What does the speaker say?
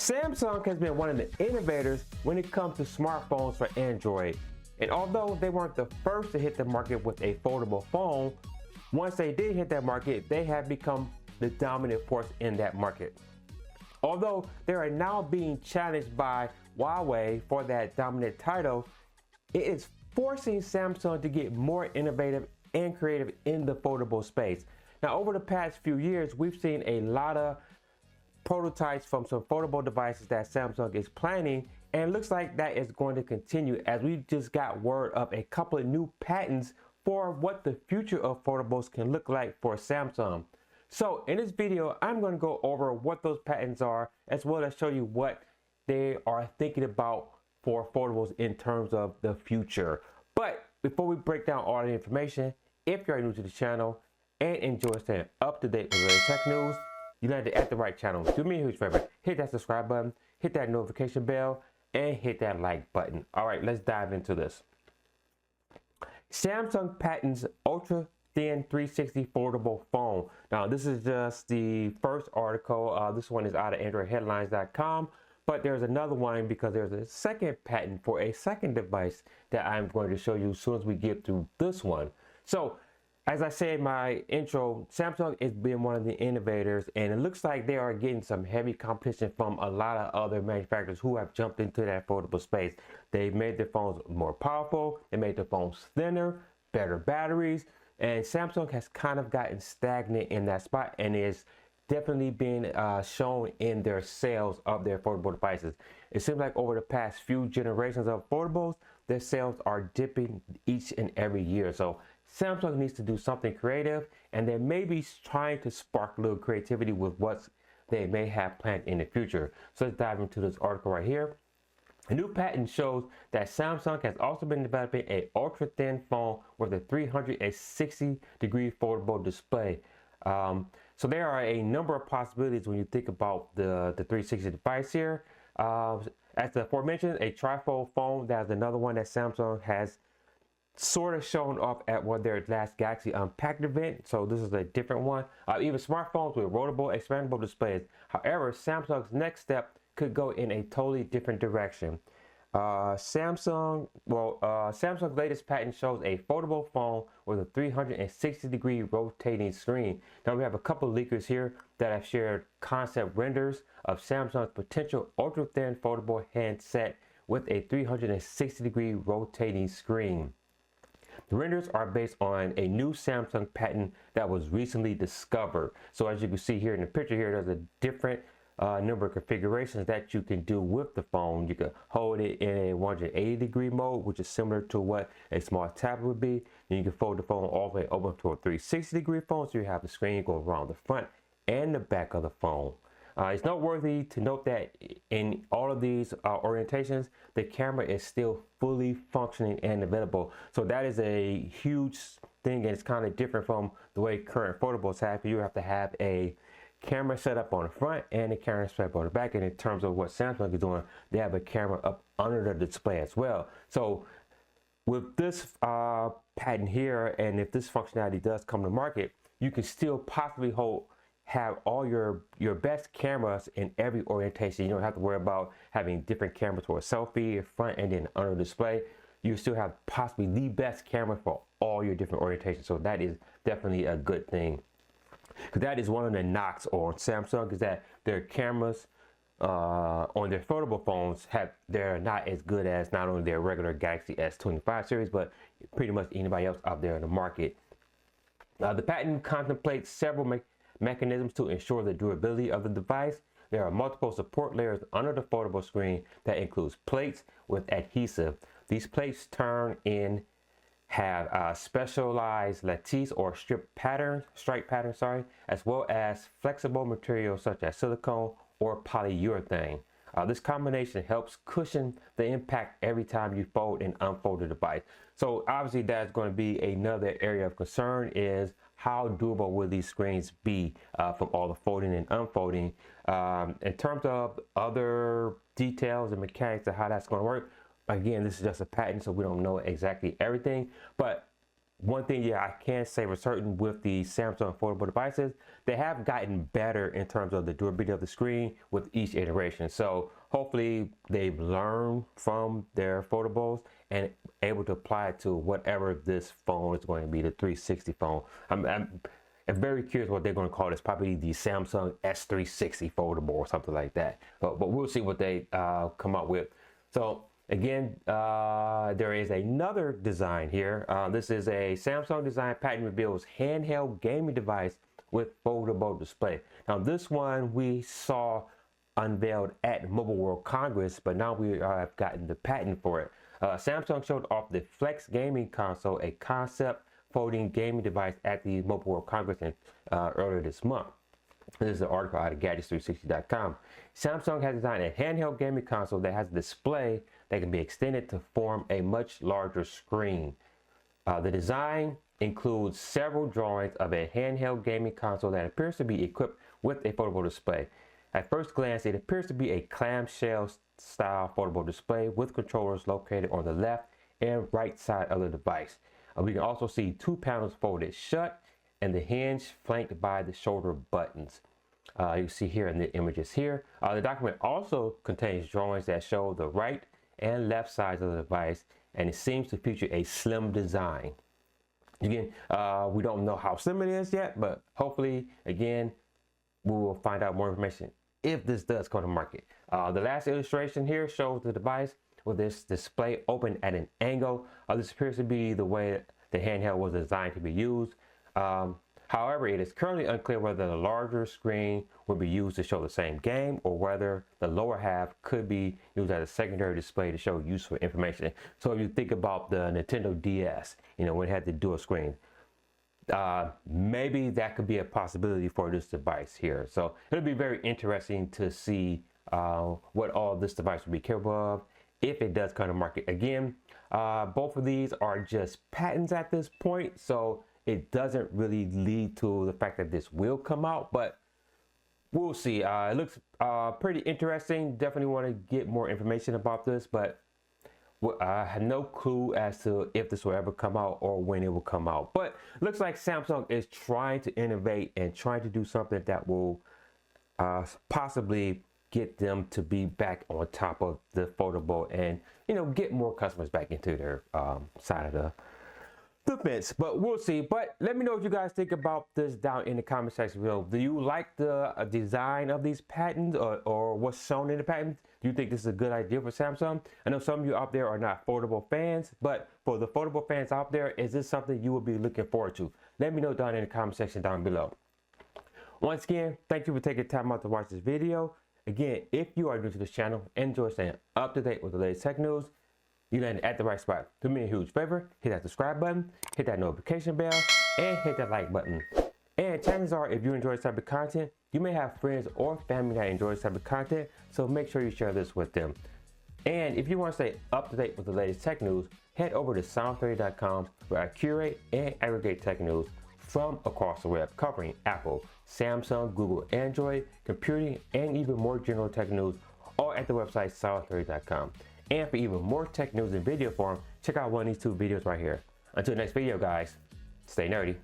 Samsung has been one of the innovators when it comes to smartphones for Android. And although they weren't the first to hit the market with a foldable phone, once they did hit that market, they have become the dominant force in that market. Although they are now being challenged by Huawei for that dominant title, it is forcing Samsung to get more innovative and creative in the foldable space. Now, over the past few years, we've seen a lot of prototypes from some foldable devices that Samsung is planning, and it looks like that is going to continue as we just got word of a couple of new patents for what the future of foldables can look like for Samsung. So in this video, I'm going to go over what those patents are, as well as show you what they are thinking about for foldables in terms of the future. But before we break down all the information, if you're new to the channel and enjoy staying up to date with the tech news, you landed at the right channel. Do me a huge favor, hit that subscribe button, hit that notification bell, and hit that like button. All right, let's dive into this. Samsung patents ultra thin 360 foldable phone. Now, this is just the first article. This one is out of AndroidHeadlines.com, but there's another one because there's a second patent for a second device that I'm going to show you as soon as we get through this one. So, as I said in my intro, Samsung has been one of the innovators, and it looks like they are getting some heavy competition from a lot of other manufacturers who have jumped into that foldable space. They've made their phones more powerful, they made their phones thinner, better batteries, and Samsung has kind of gotten stagnant in that spot and is definitely being shown in their sales of their foldable devices. It seems like over the past few generations of foldables, their sales are dipping each and every year. So Samsung needs to do something creative, and they may be trying to spark a little creativity with what they may have planned in the future. So let's dive into this article right here. A new patent shows that Samsung has also been developing an ultra-thin phone with a 360-degree foldable display. So there are a number of possibilities when you think about the 360 device here. As the aforementioned, a trifold phone, that's another one that Samsung has sort of shown off at one of their last Galaxy Unpacked event. So this is a different one. Even smartphones with rollable, expandable displays. However, Samsung's next step could go in a totally different direction. Samsung's latest patent shows a foldable phone with a 360-degree rotating screen. Now we have a couple of leakers here that have shared concept renders of Samsung's potential ultra-thin foldable handset with a 360-degree rotating screen. The renders are based on a new Samsung patent that was recently discovered. So as you can see here in the picture here, there's a different number of configurations that you can do with the phone. You can hold it in a 180-degree mode, which is similar to what a small tablet would be. And you can fold the phone all the way over to a 360-degree phone, so you have the screen go around the front and the back of the phone. It's noteworthy to note that in all of these orientations, the camera is still fully functioning and available. So that is a huge thing, and it's kind of different from the way current foldables have. You have to have a camera set up on the front and a camera set up on the back. And in terms of what Samsung is doing, they have a camera up under the display as well. So with this patent here, and if this functionality does come to market, you can still possibly have all your best cameras in every orientation. You don't have to worry about having different cameras for a selfie, front, and then under display. You still have possibly the best camera for all your different orientations. So that is definitely a good thing. Because that is one of the knocks on Samsung, is that their cameras on their foldable phones they're not as good as not only their regular Galaxy S25 series, but pretty much anybody else out there in the market. The patent contemplates several mechanisms to ensure the durability of the device. There are multiple support layers under the foldable screen that includes plates with adhesive. These plates have specialized lattice or stripe patterns, as well as flexible materials such as silicone or polyurethane. This combination helps cushion the impact every time you fold and unfold the device. So obviously that's going to be another area of concern, is how durable will these screens be from all the folding and unfolding. In terms of other details and mechanics of how that's going to work, again, this is just a patent, so we don't know exactly everything, but one thing, yeah, I can say for certain with the Samsung foldable devices, they have gotten better in terms of the durability of the screen with each iteration. So hopefully they've learned from their foldables and able to apply it to whatever this phone is going to be, the 360 phone. I'm very curious what they're going to call this. Probably the Samsung S360 foldable or something like that. But we'll see what they come up with. So again, there is another design here. This is a Samsung design patent reveals handheld gaming device with foldable display. Now this one we saw unveiled at Mobile World Congress, but now we have gotten the patent for it. Samsung showed off the Flex Gaming Console, a concept folding gaming device at the Mobile World Congress earlier this month. This is an article out of Gadgets360.com. Samsung has designed a handheld gaming console that has a display that can be extended to form a much larger screen. The design includes several drawings of a handheld gaming console that appears to be equipped with a foldable display. At first glance, it appears to be a clamshell style foldable display with controllers located on the left and right side of the device. We can also see two panels folded shut and the hinge flanked by the shoulder buttons. You see here in the images here. The document also contains drawings that show the right and left sides of the device, and it seems to feature a slim design. Again, we don't know how slim it is yet, but hopefully, again, we will find out more information if this does come to market. The last illustration here shows the device with this display open at an angle. This appears to be the way the handheld was designed to be used. However, it is currently unclear whether the larger screen will be used to show the same game or whether the lower half could be used as a secondary display to show useful information. So if you think about the Nintendo DS, you know, when it had the dual screen, maybe that could be a possibility for this device here. So it'll be very interesting to see what all this device will be capable of if it does come to market. Again, both of these are just patents at this point, so it doesn't really lead to the fact that this will come out, but we'll see. It looks pretty interesting. Definitely want to get more information about this, but I have no clue as to if this will ever come out or when it will come out. But looks like Samsung is trying to innovate and trying to do something that will possibly get them to be back on top of the foldable and, you know, get more customers back into their side of the fence. But we'll see. But let me know what you guys think about this down in the comment section below. Do you like the design of these patents or what's shown in the patents? Do you think this is a good idea for Samsung? I know some of you out there are not foldable fans, but for the foldable fans out there, is this something you will be looking forward to? Let me know down in the comment section down below. Once again, thank you for taking time out to watch this video. Again, if you are new to this channel and enjoy staying up to date with the latest tech news, you landed at the right spot. Do me a huge favor, hit that subscribe button, hit that notification bell, and hit that like button. And chances are, if you enjoy this type of content, you may have friends or family that enjoy this type of content, so make sure you share this with them. And if you want to stay up to date with the latest tech news, head over to sound30.com where I curate and aggregate tech news from across the web, covering Apple, Samsung, Google, Android, computing, and even more general tech news, all at the website sound30.com. And for even more tech news in video form, check out one of these two videos right here. Until next video, guys, stay nerdy.